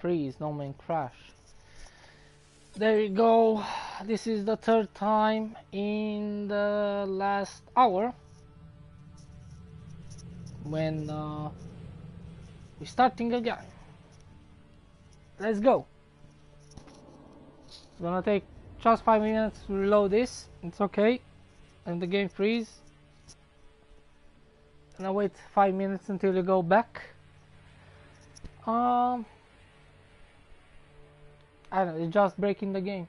freeze, no main crash. There you go. This is the third time in the last hour when we're starting again. Let's go. It's gonna take just 5 minutes to reload this. It's okay. And the game freeze. And I wait 5 minutes until you go back. I don't know, it's just breaking the game.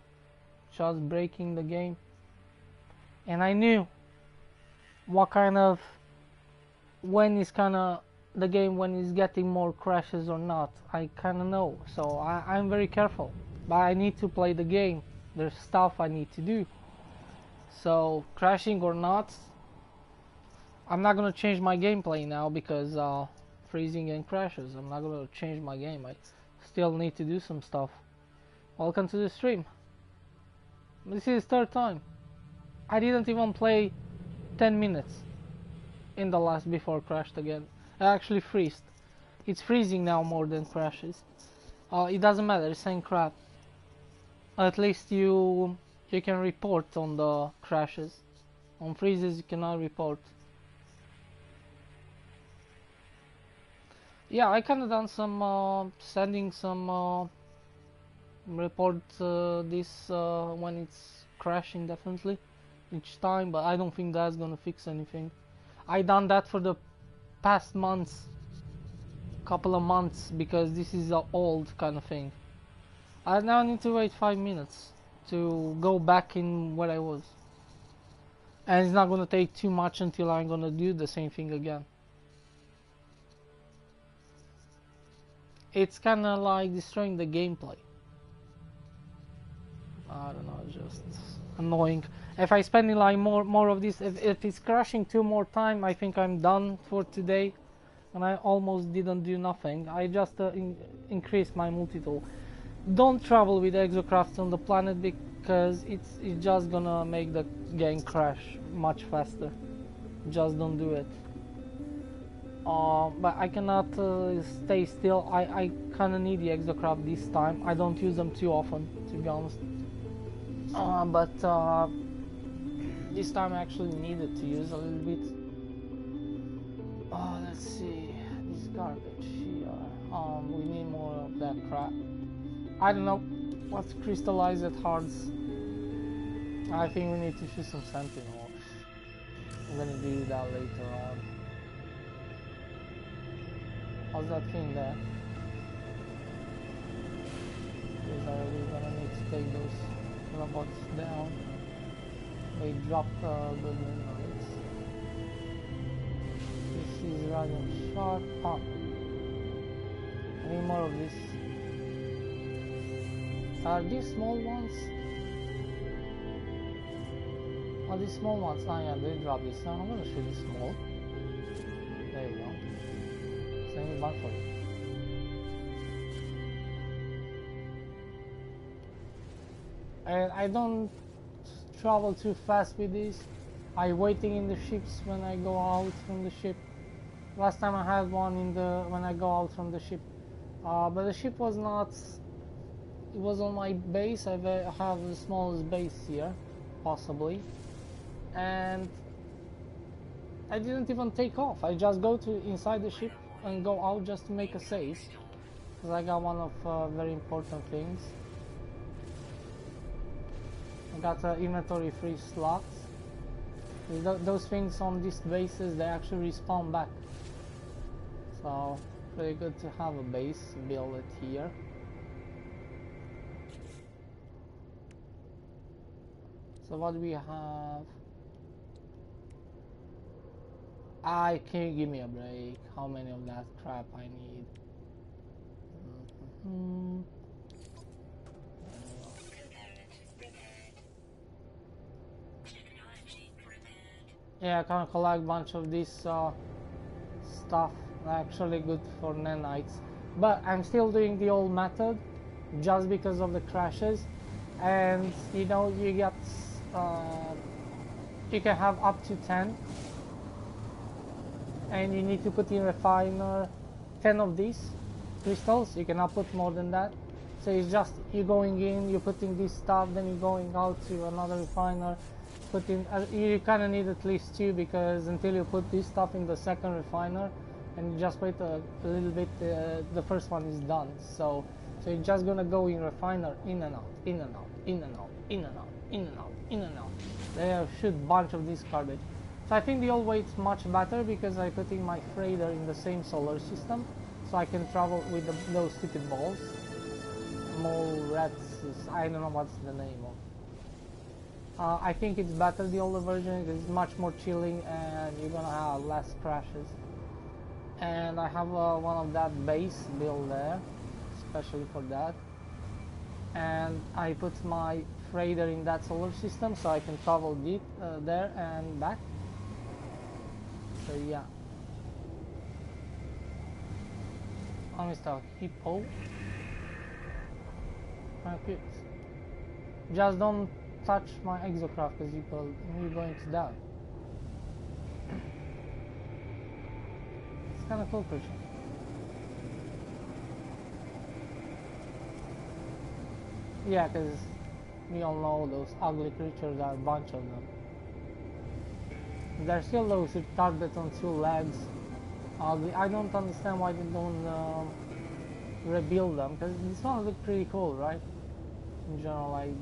Just breaking the game. And I knew what kind of, when is kinda the game, when it's getting more crashes or not. I kinda know. So I'm very careful. But I need to play the game. There's stuff I need to do. So crashing or not, I'm not gonna change my gameplay now because freezing and crashes. I'm not gonna change my game. I still need to do some stuff. Welcome to the stream. This is third time. I didn't even play 10 minutes in the last before crashed again. I actually freezed. It's freezing now more than crashes. It doesn't matter, it's same crap. At least you can report on the crashes. On freezes you cannot report. Yeah, I kinda done some sending some report this when it's crashing definitely each time, but I don't think that's gonna fix anything. I done that for the past months, couple of months, because this is an old kind of thing. I now need to wait 5 minutes to go back in where I was, and it's not gonna take too much until I'm gonna do the same thing again. It's kinda like destroying the gameplay. I don't know, just annoying. If I spend like more of this, if it's crashing 2 more times, I think I'm done for today. And I almost didn't do nothing. I just increased my multi-tool. Don't travel with exocrafts on the planet because it's just gonna make the game crash much faster. Just don't do it. But I cannot stay still. I kinda need the exocraft this time. I don't use them too often, to be honest. But this time I actually needed to use a little bit. Let's see, this garbage here. We need more of that crap. I don't know what's crystallized hearts. I think we need to shoot some sentinels. I'm gonna do that later on. How's that thing there? Because I really gonna need to take those robots down. They dropped the minerals. This is radium shark. I need more of this. Are these small ones? Are these small ones? Ah, yeah, they drop this. Now I'm gonna shoot this small. There you go. Send me one for you. And I don't travel too fast with this. I'm waiting in the ships when I go out from the ship. Last time I had one when I go out from the ship, but the ship was not. It was on my base. I have the smallest base here, possibly, and I didn't even take off. I just go to inside the ship and go out just to make a save, because I got one of very important things. I got inventory free slots. Those things on these bases, they actually respawn back. So pretty good to have a base, build it here. So what do we have? Can you give me a break? How many of that crap I need? Yeah, I can collect a bunch of this stuff. Actually good for nanites, but I'm still doing the old method just because of the crashes. And you know, you get you can have up to 10, and you need to put in refiner 10 of these, crystals. You cannot put more than that. So it's just you going in, you're putting this stuff, then you're going out to another refiner, putting. You kind of need at least 2, because until you put this stuff in the second refiner, and you just wait a little bit, the first one is done. So you're just gonna go in refiner, in and out, in and out, in and out, in and out, in and out, in and out. There shoot bunch of this garbage. So I think the old way is much better, because I put in my freighter in the same solar system, so I can travel with those stupid balls. Mole rats, I don't know what's the name of. I think it's better, the older version, because it's much more chilling and you're gonna have less crashes. And I have one of that base built there, especially for that. And I put my freighter in that solar system, so I can travel there and back. So yeah. Oh, Mr. Hippo. Cute. Just don't touch my exocraft, because you're going to die. It's kind of cool creature. Yeah, because we all know those ugly creatures are a bunch of them. There's still those retarded on 2 legs. Ugly. I don't understand why they don't rebuild them, because this one look pretty cool, right? In general, like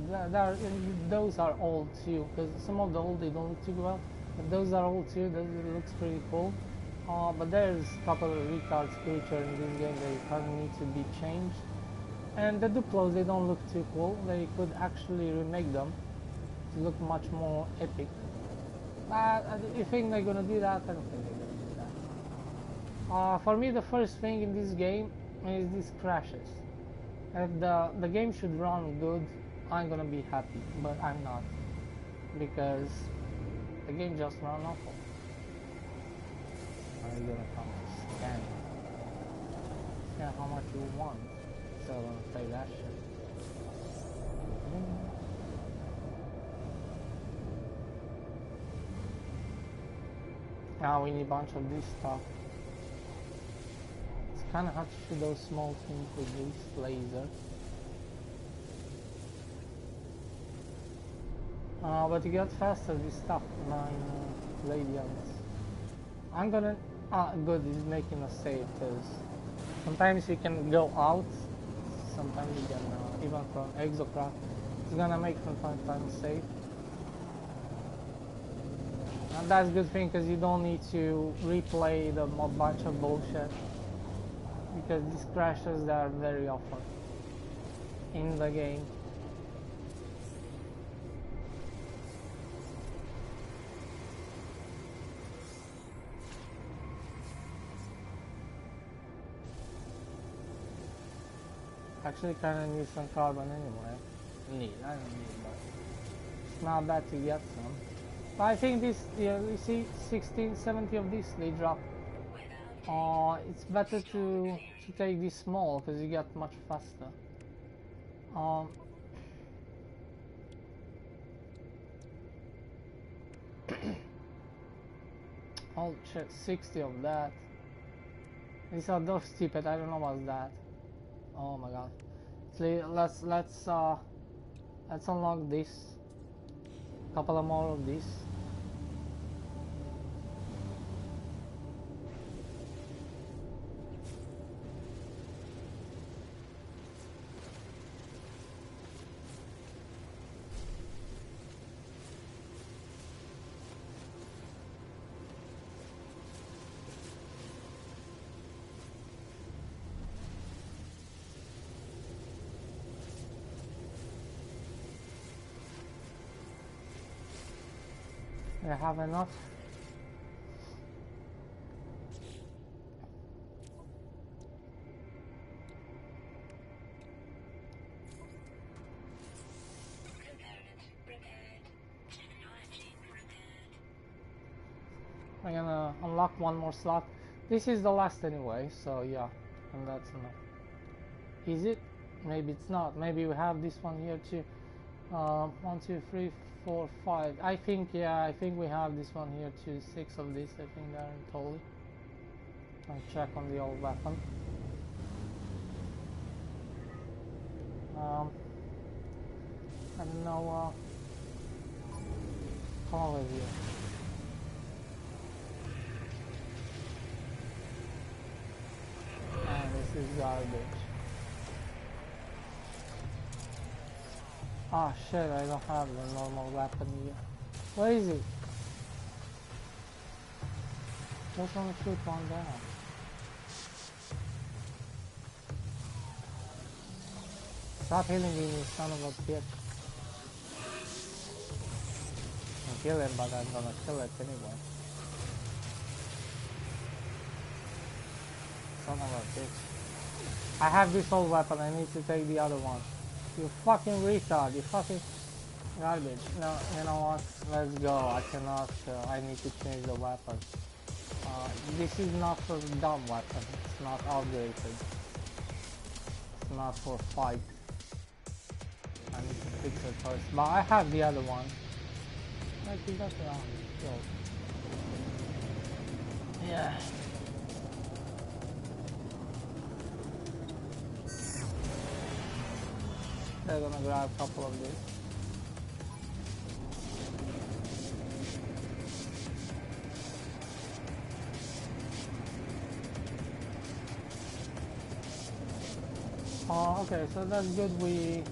those are old too, because some of the old they don't look too well, but those are old too. Those looks pretty cool. But there's a couple of retards creature in this game that kind of need to be changed. And the Duplos, they don't look too cool. They could actually remake them to look much more epic. But you think they're gonna do that? I don't think they're gonna do that. For me, the first thing in this game is these crashes. If the game should run good, I'm gonna be happy, but I'm not, because the game just ran awful. Are you gonna come to scan? Yeah, how much you want? So I'm gonna play that shit. Now we need a bunch of this stuff. It's kind of hard to shoot those small things with this laser. But you get faster this stuff, 9 radians. I'm gonna... good, it's making a save, because sometimes you can go out, sometimes you can, even from exocraft, it's gonna make from time to time save. And that's a good thing, because you don't need to replay the bunch of bullshit, because these crashes they are very often in the game. Actually kind of need some carbon anyway. I don't need, but it's not bad to get some. But I think this, yeah, you see 16, 70 of this they drop. It's better to take this small, because you get much faster. Oh shit, 60 of that. These are those stupid, I don't know what's that. Oh my god. Let's unlock this. Couple of more of this. I have enough. I'm gonna unlock one more slot. This is the last anyway, so yeah, and that's enough. Is it? Maybe it's not. Maybe we have this one here too. 1, 2, 3, 4, 5. I think, yeah, I think we have this one here too. 6 of this, I think they're in totally. I'll check on the old weapon. I don't know, come over here. And this is garbage. Ah shit, I don't have the normal weapon here. Where is it? Just wanna shoot one down. Stop healing me, you son of a bitch. I can kill him, but I'm gonna kill it anyway. Son of a bitch. I have this old weapon, I need to take the other one. You fucking retard, you fucking garbage. No, you know what? Let's go. I cannot, I need to change the weapon. This is not for dumb weapon. It's not upgraded. It's not for fight. I need to fix it first. But I have the other one. I think that's killed. Yeah. They're gonna grab a couple of these. Oh, okay, so that's good. We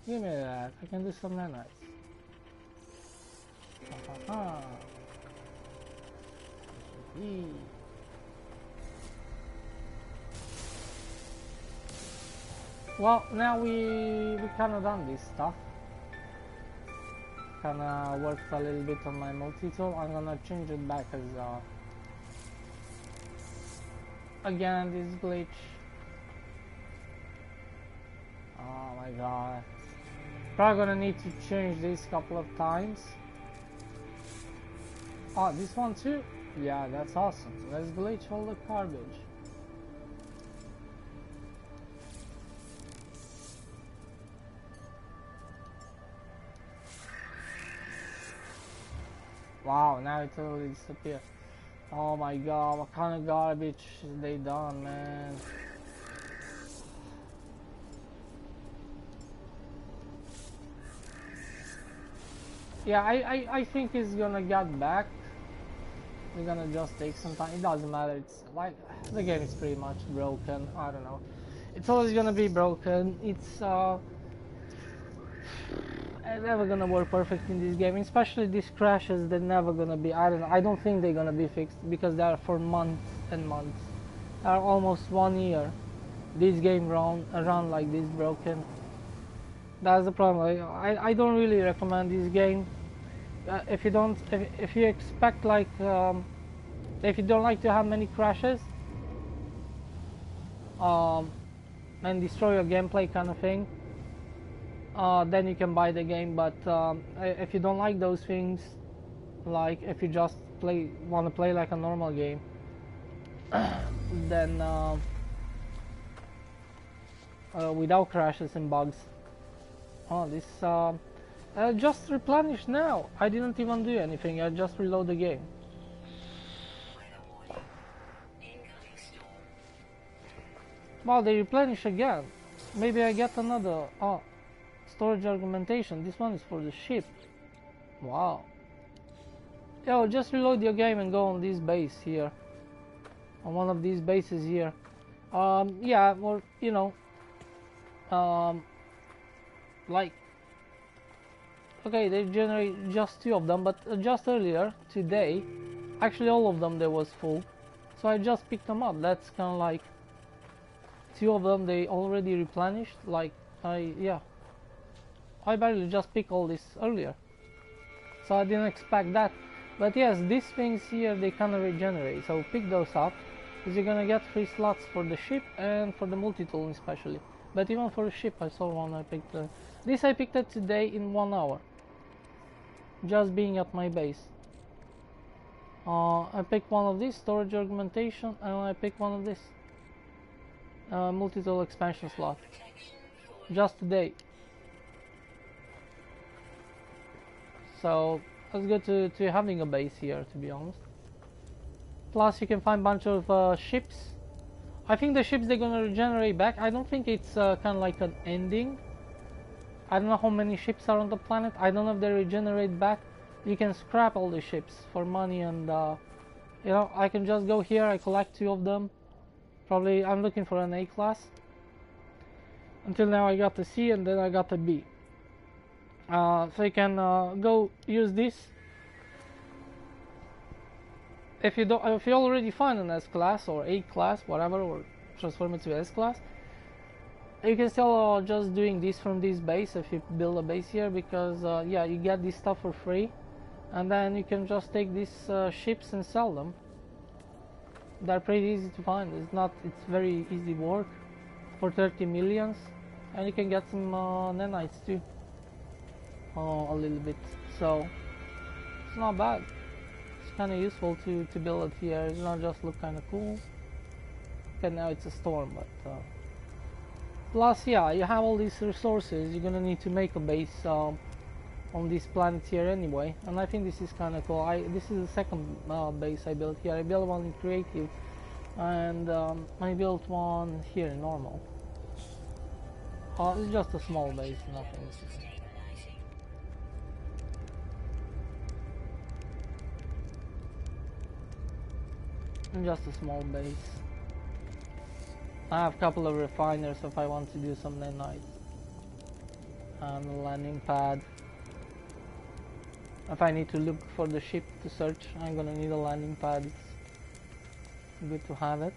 give me that. I can do some nanites. Well, now we kind of done this stuff. Kind of worked a little bit on my multi-tool. I'm gonna change it back as again this glitch. Oh my god. Probably gonna need to change this a couple of times. Oh, this one too? Yeah, that's awesome. Let's glitch all the garbage. Wow, now it totally disappeared. Oh my god, what kind of garbage they done, man. Yeah, I think it's gonna get back. We're gonna just take some time. It doesn't matter. It's like the game is pretty much broken. I don't know. It's always gonna be broken. It's never gonna work perfect in this game. Especially these crashes. They're never gonna be. I don't know. I don't think they're gonna be fixed because they are for months and months. They are almost 1 year. This game run like this broken. That's the problem. I don't really recommend this game. If you expect like if you don't like to have many crashes and destroy your gameplay kind of thing, then you can buy the game. But if you don't like those things, like if you just want to play like a normal game, then without crashes and bugs. Oh, this just replenish now. I didn't even do anything. I just reload the game. Well, they replenish again. Maybe I get another. Oh, storage augmentation. This one is for the ship. Wow. Yo, just reload your game and go on this base here. On one of these bases here. Yeah, or you know, like, okay, they generate just 2 of them, but just earlier today, actually all of them they was full, so I just picked them up. That's kind of like 2 of them they already replenished. Like I barely just picked all this earlier, so I didn't expect that. But yes, these things here they kind of regenerate, so pick those up because you're gonna get 3 slots for the ship and for the multi-tool especially. But even for the ship, I saw one. I picked this. I picked it today in 1 hour, just being at my base. I picked one of these storage augmentation, and I picked one of this. multi-tool expansion slot. Just today. So it's good to having a base here, to be honest. Plus you can find a bunch of ships. I think the ships they're gonna regenerate back. I don't think it's kind of like an ending. I don't know how many ships are on the planet. I don't know if they regenerate back. You can scrap all the ships for money, and you know, I can just go here. I collect 2 of them. Probably I'm looking for an A class. Until now I got the C and then I got the B. So you can go use this. If you already find an S class or A class, whatever, or transform it to S class, you can still just doing this from this base if you build a base here, because yeah, you get this stuff for free, and then you can just take these ships and sell them. They're pretty easy to find. It's very easy work for 30 millions, and you can get some nanites too. A little bit, so it's not bad. It's kind of useful to build it here. It's not just look kind of cool. Okay, now it's a storm, but plus, yeah, you have all these resources. You're gonna need to make a base on this planet here anyway, and I think this is kind of cool. This is the second base I built here. I built one in creative, and I built one here in normal. It's just a small base, nothing. Just a small base. I have a couple of refiners if I want to do some nanites. And a landing pad. If I need to look for the ship to search, I'm gonna need a landing pad. It's good to have it.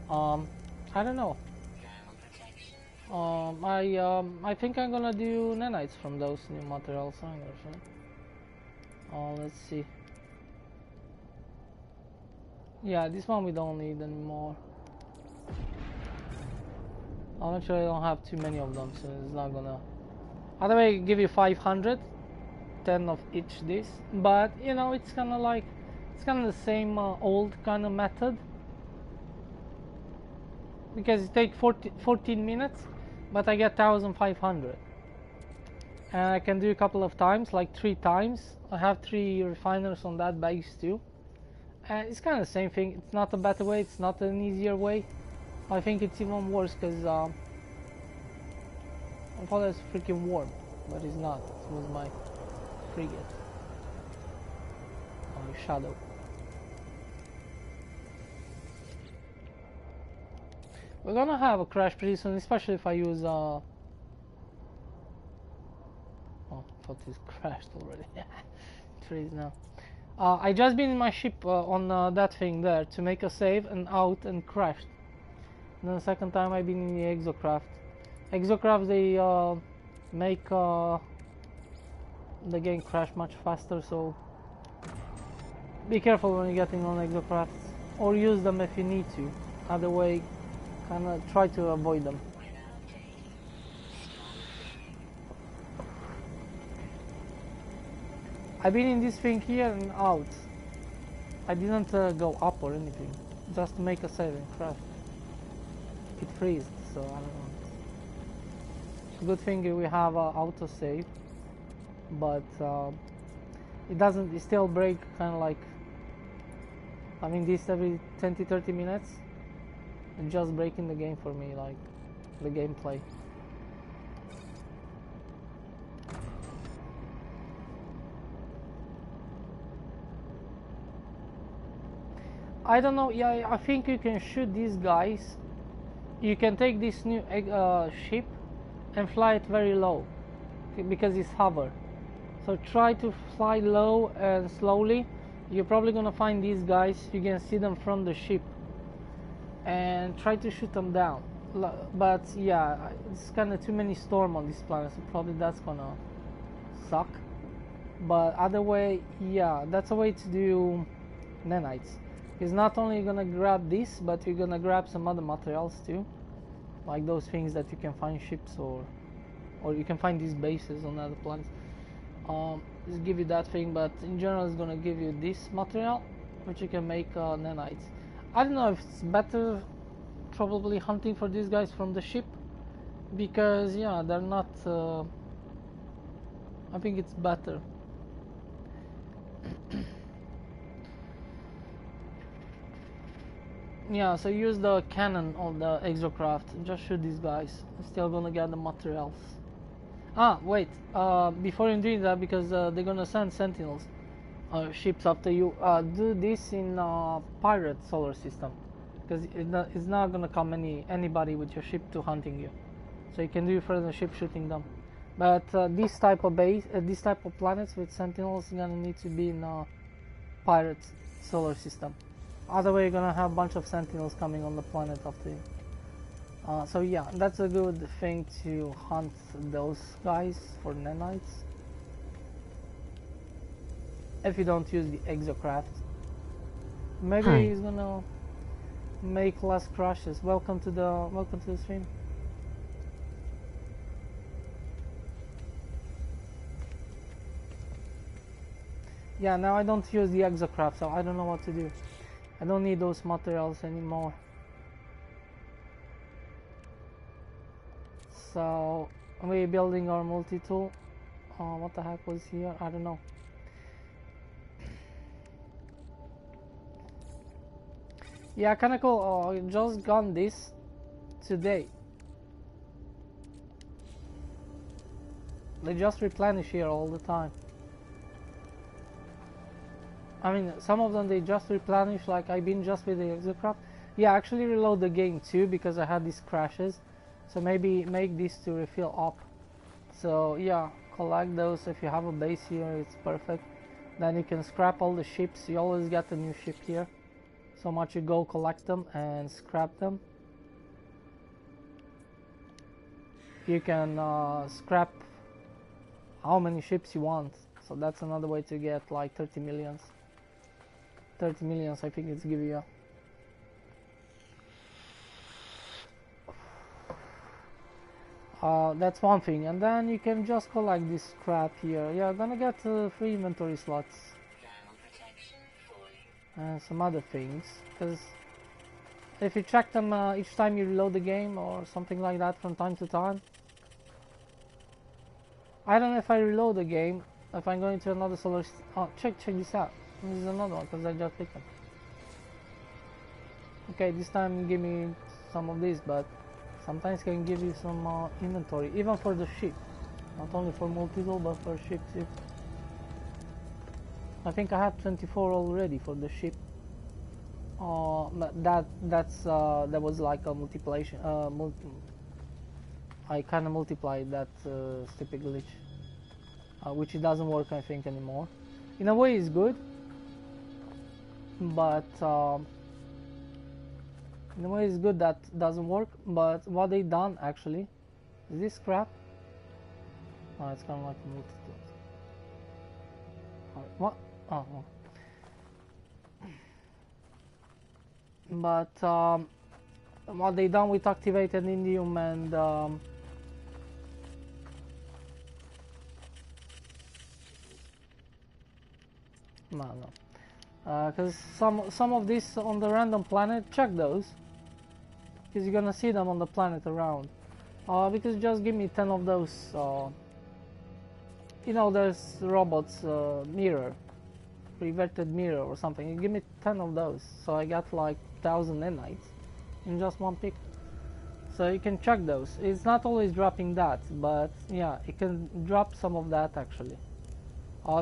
I don't know. I think I'm gonna do nanites from those new materials. Let's see. Yeah, this one we don't need anymore. I'll make sure I don't have too many of them, so it's not gonna. Other way, give you 500, 10 of each this. But you know, it's kind of like, it's kind of the same old kind of method. Because it takes 14 minutes, but I get 1500. And I can do a couple of times, like 3 times. I have 3 refiners on that base too. And it's kind of the same thing. It's not a better way, it's not an easier way. I think it's even worse because I thought it was freaking warm, but it's not. It was my frigate. My shadow. We're gonna have a crash pretty soon, especially if I use oh, I thought it's crashed already. It is now. I just been in my ship on that thing there to make a save and out and crashed. And then the second time I've been in the exocraft. Exocrafts, they make the game crash much faster, so be careful when you're getting on exocrafts, or use them if you need to. Other way, kind of try to avoid them. I've been in this thing here and out. I didn't go up or anything, just to make a save and crash. It freezed, so I don't know. It's a good thing we have autosave, but it doesn't. It still break kind of like. I mean, this every 20-30 minutes. It's just breaking the game for me, like the gameplay. I don't know. Yeah, I think you can shoot these guys. You can take this new ship and fly it very low because it's hover. So try to fly low and slowly. You're probably gonna find these guys. You can see them from the ship and try to shoot them down. But yeah, it's kind of too many storm on this planet, so probably that's gonna suck. But other way, yeah, that's a way to do nanites. It's not only gonna grab this, but you're gonna grab some other materials too, like those things that you can find ships, or you can find these bases on other planets. Just give you that thing, but in general it's gonna give you this material, which you can make nanites. I don't know if it's better probably hunting for these guys from the ship, because yeah, they're not I think it's better. Yeah, so use the cannon of the exocraft and just shoot these guys. I'm still gonna get the materials. Ah, wait, before you doing that, because they're gonna send sentinels ships after you, do this in pirate solar system, because it's not gonna come anybody with your ship to hunting you, so you can do further ship shooting them. But this type of base, this type of planets with sentinels, is gonna need to be in pirate solar system. Other way, you're gonna have a bunch of sentinels coming on the planet after you. So yeah, that's a good thing to hunt those guys for nanites. If you don't use the exocraft, maybe he's gonna make less crashes. Welcome to the stream. Yeah, now I don't use the exocraft, so I don't know what to do. I don't need those materials anymore. So we're building our multi-tool. What the heck was here? I don't know. Yeah, kinda cool. I just got this today. They just replenish here all the time. I mean, some of them they just replenish, like I've been just with the exocraft. Yeah, actually reload the game too, because I had these crashes. So maybe make this to refill up. So yeah, collect those. If you have a base here, it's perfect. Then you can scrap all the ships. You always get a new ship here. So much you go collect them and scrap them. You can scrap how many ships you want. So that's another way to get like 30 millions. 30 millions, I think it's give you. That's one thing, and then you can just collect this scrap here. Yeah, I'm gonna get 3 inventory slots and some other things, because if you check them each time you reload the game or something like that from time to time. I don't know if I reload the game, if I'm going to another solar oh, check this out. This is another one, because I just picked them. Okay, this time give me some of these, but sometimes can give you some inventory, even for the ship. Not only for multi-tool, but for ship too. I think I have 24 already for the ship. That was like a multiplication. I kind of multiplied that stupid glitch, which it doesn't work, I think, anymore. In a way, it's good, but in a way, it's good that doesn't work. But what they done actually is this crap. Oh, it's kind of like a multi-tool. What? Oh. But what they done with activated indium and no, because some of this on the random planet, check those, because you're gonna see them on the planet around. Because just give me 10 of those. You know, there's robots mirror, reverted mirror or something. You give me 10 of those, so I got like 1,000 nanites in just one pick. So you can check those. It's not always dropping that, but yeah, it can drop some of that actually.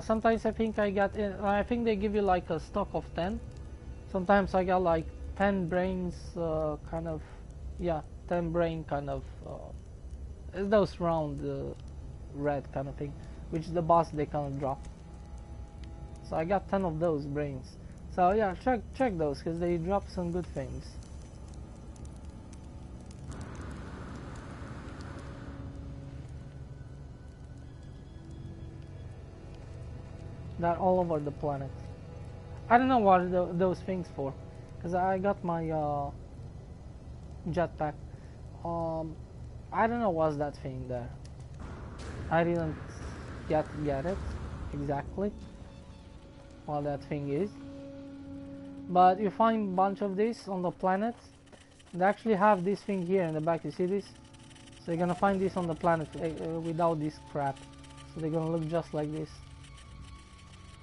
Sometimes I think I think they give you like a stock of 10. Sometimes I got like 10 brains, kind of, yeah, 10 brain kind of, it's those round red kind of thing, which the boss they kind of drop. So I got 10 of those brains. So yeah, check those, because they drop some good things. They're all over the planet. I don't know what those things for, because I got my jetpack. I don't know what's that thing there. I didn't get it. exactly what that thing is. But you find a bunch of this on the planet. They actually have this thing here in the back, you see this? So you're gonna find this on the planet without this crap. So they're gonna look just like this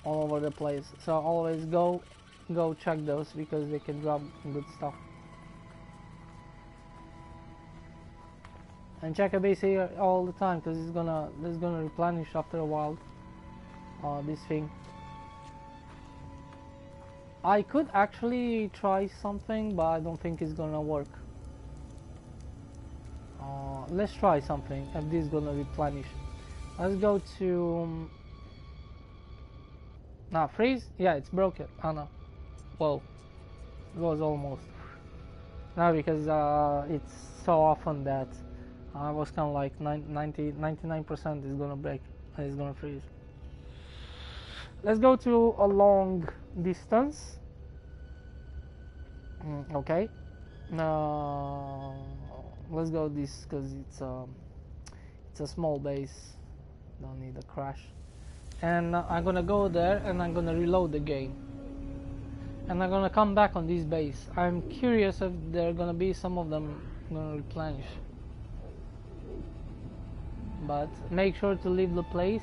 all over the place. So always go check those because they can drop good stuff. And check a base here all the time because it's gonna replenish after a while. This thing. I could actually try something, but I don't think it's gonna work. Let's try something if this is gonna replenish. Let's go to freeze. Yeah, it's broken. Oh no. Whoa, it was almost. No, because it's so often that I was kind of like 99% is gonna break and it's gonna freeze. Let's go to a long distance. Okay. Let's go this because it's a small base. Don't need a crash. And I'm gonna go there and I'm gonna reload the game. And I'm gonna come back on this base. I'm curious if there are gonna be some of them gonna replenish. But make sure to leave the place.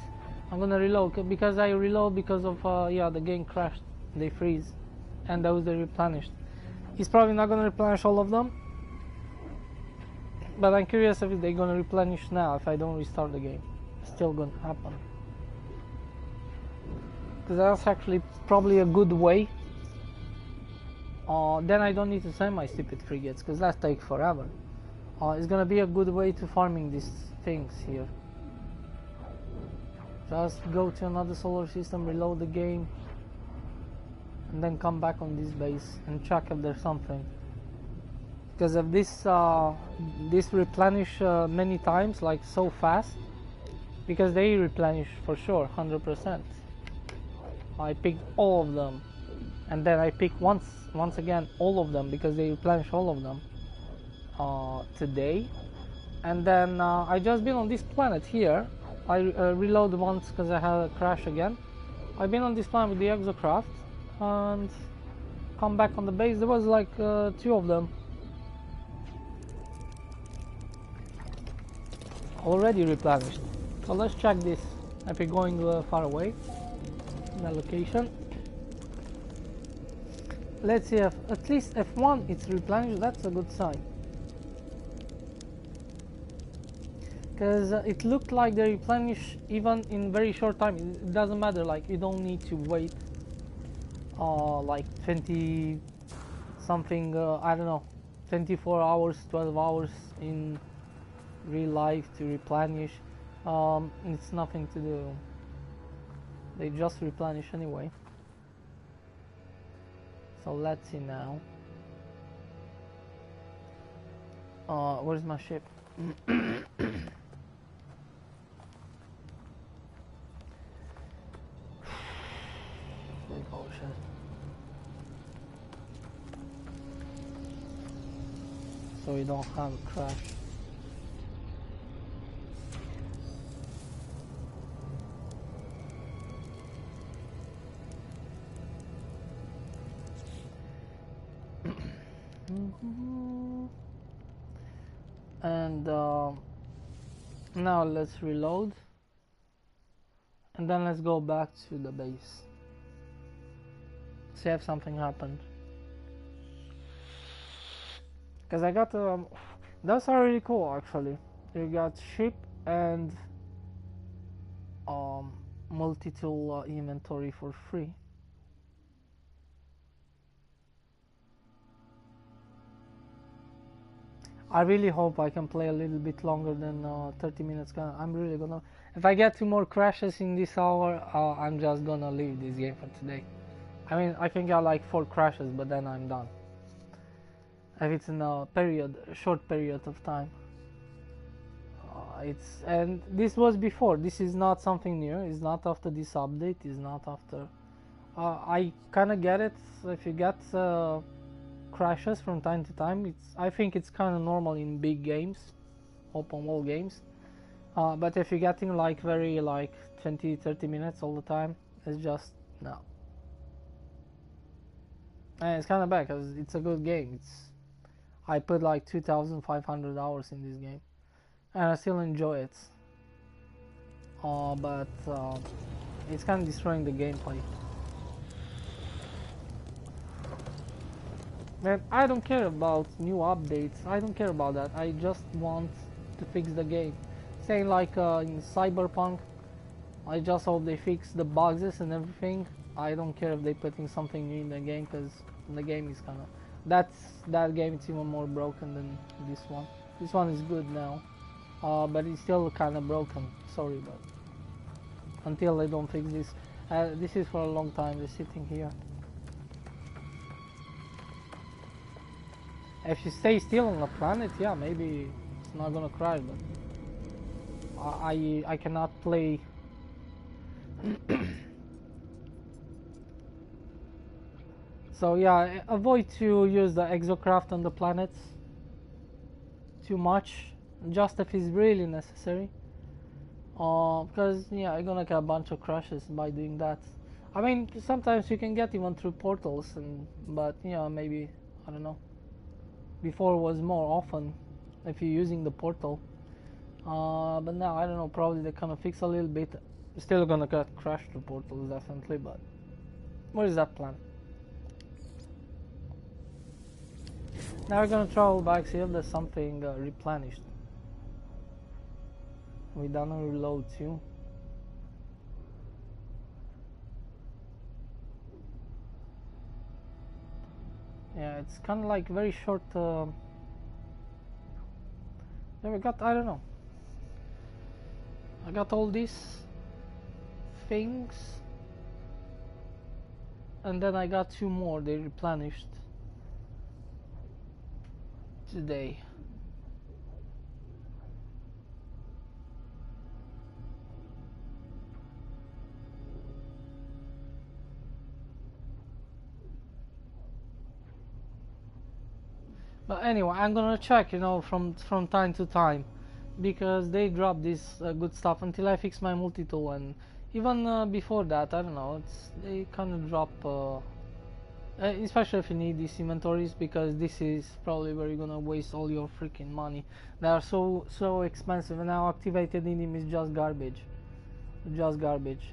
I'm gonna reload because I reload because of the game crashed. They freeze, and those they replenished. It's probably not gonna replenish all of them, but I'm curious if they're gonna replenish now if I don't restart the game. It's still gonna happen because that's actually probably a good way. Then I don't need to send my stupid frigates because that takes forever. It's gonna be a good way to farming these things here. Just go to another solar system, reload the game, and then come back on this base and check if there's something. Because if this replenish many times, like so fast, because they replenish for sure 100%. I picked all of them, and then I pick once again all of them because they replenish all of them today. And then I just been on this planet here. I reload once because I had a crash again. I've been on this planet with the exocraft and come back on the base. There was like 2 of them already replenished. So let's check this. If we're going far away in the location, let's see if at least if one it's replenished. That's a good sign. Because it looked like they replenish even in very short time. It doesn't matter, like you don't need to wait like 20 something, I don't know, 24 hours, 12 hours in real life to replenish. It's nothing to do. They just replenish anyway. So let's see now. Where's my ship? So we don't have a crash. And now let's reload and then let's go back to the base, see if something happened. Because I got those are really cool actually. You got ship and multi-tool inventory for free. I really hope I can play a little bit longer than 30 minutes. I'm really gonna, if I get 2 more crashes in this hour, I'm just gonna leave this game for today. I mean, I can get like 4 crashes, but then I'm done. If it's in a short period of time. And this was before. This is not something new. It's not after this update. It's not after. I kind of get it. If you get crashes from time to time, I think it's kind of normal in big games, open world games. But if you're getting like very like 20-30 minutes all the time, it's just no. And it's kind of bad because it's a good game. I put like 2,500 hours in this game, and I still enjoy it. But it's kind of destroying the gameplay. Man, I don't care about new updates. I don't care about that. I just want to fix the game. Saying like in Cyberpunk, I just hope they fix the bugs and everything. I don't care if they putting something new in the game, because the game is kind of that game is even more broken than this one. This one is good now, but it's still kind of broken. Sorry, but until they don't fix this, this is for a long time. They're sitting here. If you stay still on the planet, yeah, maybe it's not gonna crash, but I cannot play. So yeah, avoid to use the exocraft on the planets too much, just if it's really necessary. Because yeah, you're gonna get a bunch of crashes by doing that. I mean, sometimes you can get even through portals, but yeah, maybe, I don't know. Before was more often if you're using the portal, but now I don't know. Probably they kind of fix a little bit. Still gonna get crashed through portals definitely, but where is that plan? Now we're gonna travel back, see if there's something replenished. We done a reload too. Yeah, it's kind of like very short. There we got, I don't know. I got all these things, and then I got 2 more. They replenished today. But anyway, I'm gonna check, you know, from time to time, because they drop this good stuff until I fix my multi-tool, and even before that, I don't know. They kind of drop, especially if you need these inventories, because this is probably where you're gonna waste all your freaking money. They are so expensive, and now activated in is just garbage, just garbage.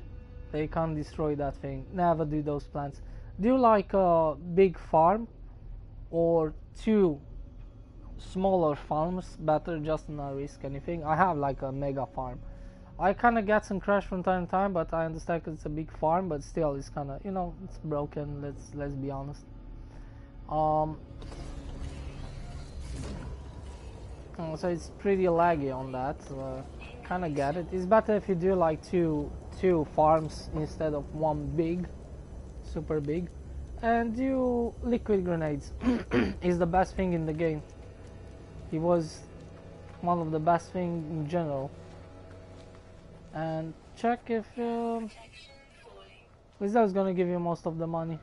They can't destroy that thing. Never do those plants. Do like a big farm, or 2 smaller farms, better, just not risk anything. I have like a mega farm. I kind of get some crash from time to time, but I understand 'cause it's a big farm, but still it's kind of, you know, it's broken. Let's be honest. So it's pretty laggy on that. Kind of get it. It's better if you do like two farms instead of one big, super big. And do liquid grenades. Is the best thing in the game. It was one of the best things in general. And check if is that gonna give you most of the money.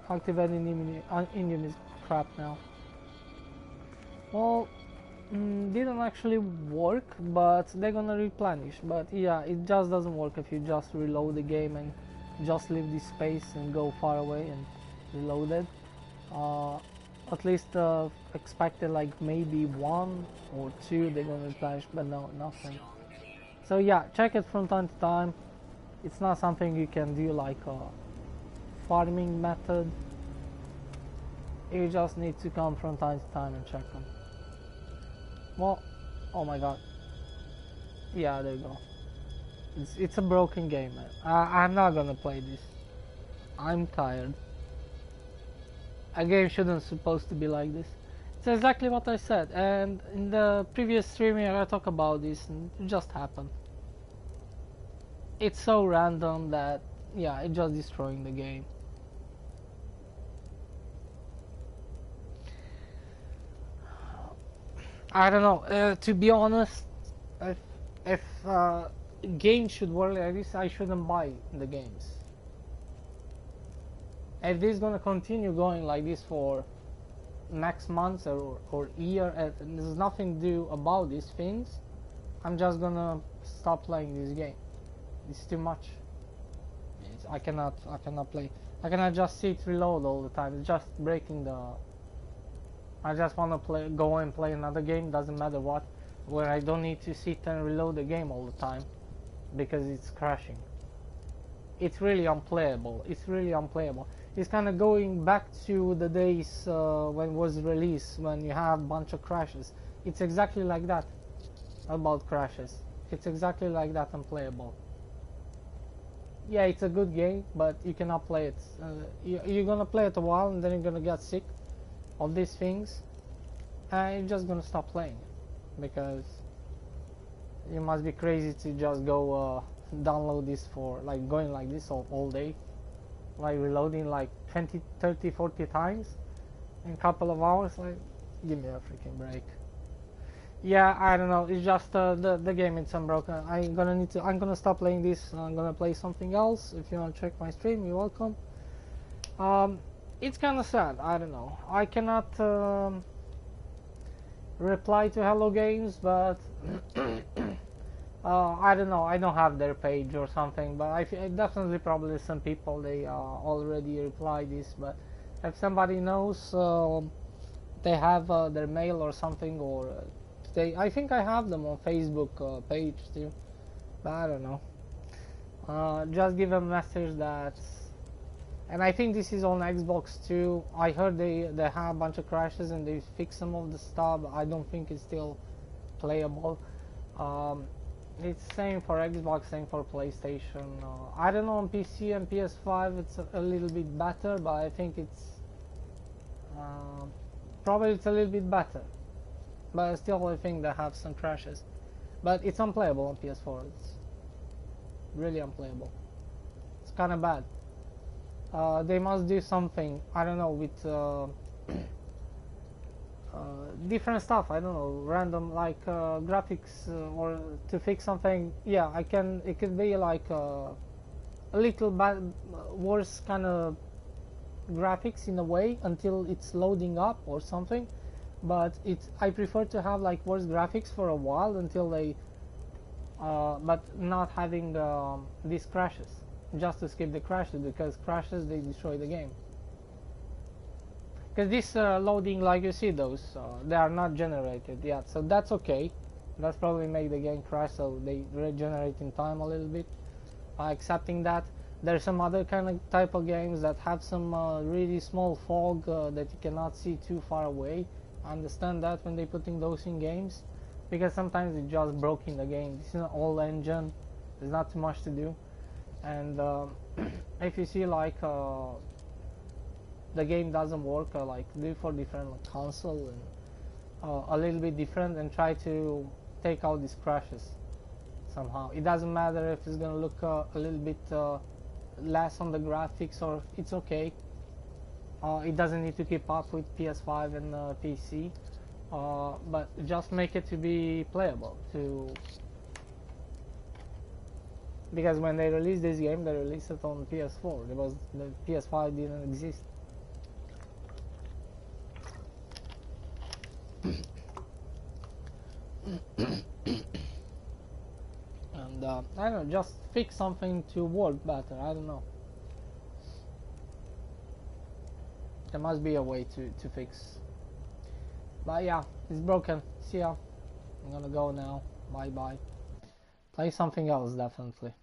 Activating Indian is crap now. Well, didn't actually work, but they're gonna replenish. But yeah, it just doesn't work if you just reload the game and just leave this space and go far away and reload it. At least expected like maybe 1 or 2 they're gonna replenish, but no, nothing. So yeah, check it from time to time. It's not something you can do like a farming method. You just need to come from time to time and check them. Well, oh my god. Yeah, there you go. It's a broken game, man. I'm not gonna play this. I'm tired. A game shouldn't supposed to be like this. It's exactly what I said, and in the previous stream here I talked about this, and it just happened. It's so random that, yeah, it's just destroying the game. I don't know, to be honest, if games should work like this, I shouldn't buy the games. If this is gonna continue going like this for next month or year, and there's nothing to do about these things, I'm just gonna stop playing this game. It's too much. I cannot play. I cannot just sit reload all the time. It's just breaking the. I just wanna go and play another game. Doesn't matter what, where I don't need to sit and reload the game all the time, because it's crashing. It's really unplayable. It's really unplayable. It's kind of going back to the days when it was released, when you have a bunch of crashes. It's exactly like that. About crashes. It's exactly like that, unplayable. Yeah, it's a good game, but you cannot play it. You're gonna play it a while, and then you're gonna get sick of these things, and you're just gonna stop playing it, because you must be crazy to just go download this for like going like this all day, like reloading like 20, 30, 40 times in a couple of hours. Like, give me a freaking break. Yeah, I don't know. It's just the game. It's unbroken. I'm gonna stop playing this. I'm gonna play something else. If you wanna check my stream, you're welcome. It's kind of sad. I don't know. I cannot reply to Hello Games, but I don't know. I don't have their page or something. But I definitely probably some people they already replied this. But if somebody knows, they have their mail or something, or I think I have them on Facebook page too, but I don't know. Just give a message that, and I think this is on Xbox too. I heard they have a bunch of crashes and they fix some of the stuff. I don't think it's still playable. It's same for Xbox, same for PlayStation. I don't know, on PC and PS5 it's a little bit better, but I think it's probably it's a little bit better. But still, I think they have some crashes. But it's unplayable on PS4. It's really unplayable. It's kind of bad. They must do something. I don't know, with different stuff. I don't know, random like graphics or to fix something. Yeah, I can. It could be like a little bad, worse kind of graphics in a way until it's loading up or something. But I prefer to have like worse graphics for a while until they but not having these crashes, just to skip the crashes, because crashes they destroy the game. Because this loading, like you see those, they are not generated yet, so that's okay. That's probably make the game crash, so they regenerate in time a little bit. Accepting that. There's some other kind of type of games that have some really small fog that you cannot see too far away. I understand that when they're putting those in games, because sometimes it just broke in the game. This is an old engine, there's not too much to do, and if you see like the game doesn't work, like do for different console and a little bit different, and try to take out these crashes somehow. It doesn't matter if it's gonna look a little bit less on the graphics, or it's okay. It doesn't need to keep up with PS5 and PC, but just make it to be playable. Because when they released this game, they released it on PS4. The PS5 didn't exist. And I don't know, just fix something to work better. I don't know. There must be a way to fix. But yeah, it's broken. See ya. I'm gonna go now. Bye bye. Play something else, definitely.